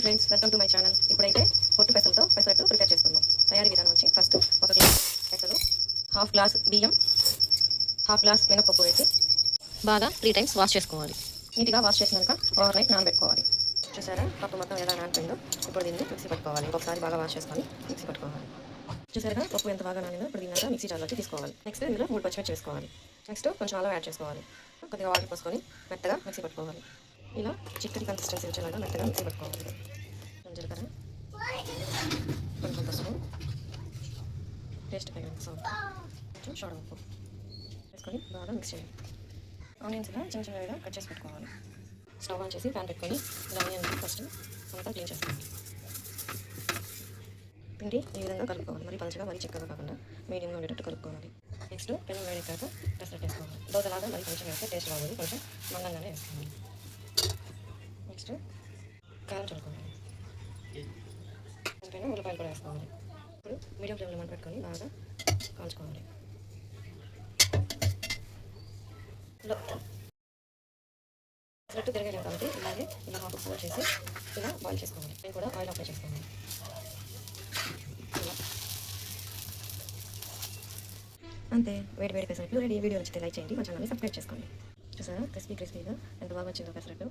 Friends, welcome to my channel. ఇప్పుడైతే పొట్టు పెసలతో pesarattu prepare చేసుకుందాం. తయారీ విధానం వచ్చి ఫస్ట్ ఒక గ్లాస్ పెసలు, హాఫ్ గ్లాస్ బియ్యం, హాఫ్ గ్లాస్ మినపప్పు వేసి బాగా 3 టైమ్స్ వాష్ చేసుకోవాలి. నీట్గా వాష్ చేసినాక ఓవర్ నైట్ నానబెట్టుకోవాలి. చూసారా పప్పు మొత్తం ఎలా నానిపోయిందో. ఇప్పుడు దీన్ని మిక్సీ పట్టుకోవాలి. ఇంకొకసారి బాగా వాష్ చేసుకొని మిక్సీ పట్టుకోవాలి. చూసారుగా పప్పు ఎంత బాగా నానిందో. ఇప్పుడు దీన్ని మిక్సీ జార్లోకి తీసుకోవాలి. నెక్స్ట్ ఇందులో 3 పచ్చిమిర్చి వేసుకోవాలి. నెక్స్ట్ కొంచెం అల్లం యాడ్ చేసుకోవాలి. కొద్దిగా వాటర్ పోసుకొని మెత్తగా మిక్సీ పట్టుకోవాలి. ఇలా చిక్కటి కన్సిస్టెన్సీ వచ్చేలాగా మెత్తగా మిక్సీ పట్టుకోవాలి. జీలకర్ర, కొంచెం పసుపు, టేస్ట్ తగినంత సాల్ట్, కొంచెం సోడా ఉప్పు వేసుకొని బాగా మిక్స్ చేయాలి. ఆనియన్స్ ఇలా చిన్న చిన్నగా కట్ చేసి పెట్టుకోవాలి. స్టవ్ ఆన్ చేసి ప్యాన్ పెట్టుకొని ఆనియన్స్ ఫస్ట్ అంతా క్లీన్ చేసుకోవాలి. పిండి ఈ విధంగా కలుపుకోవాలి. మరి పలుచగా మరి చిక్కగా కాకుండా మీడియంగా ఉండేటట్టు కలుపుకోవాలి. నెక్స్ట్ పెనం వేడెక్కాక పెసరట్టు వేసుకోవాలి. దోశలాగా మరి కొంచెం వేస్తే టేస్ట్ బాగుంది. కొంచెం మందంగానే వేసుకోవాలి. నెక్స్ట్ కారం చల్లుకోవాలి. దానిపైన ఉల్లిపాయలు కూడా వేసుకోవాలి. ఇప్పుడు మీడియం ఫ్లేమ్లో మంట పెట్టుకొని బాగా కాల్చుకోవాలి. పెసరట్టు తిరగలేము కాబట్టి ఇలాగే ఇలా హాఫ్ ఫోల్డ్ చేసి ఇలా బాయిల్ చేసుకోవాలి. నేను కూడా ఆయిల్ అప్లై చేసుకోవాలి. అంతే, వేడి వేడి పెసరట్టు రెడీ. వీడియో నచ్చితే లైక్ చేయండి, మా ఛానల్ని సబ్స్క్రైబ్ చేసుకోండి. చూసారా క్రిస్పీగా ఎంత బాగా వచ్చిందో పెసరట్టు.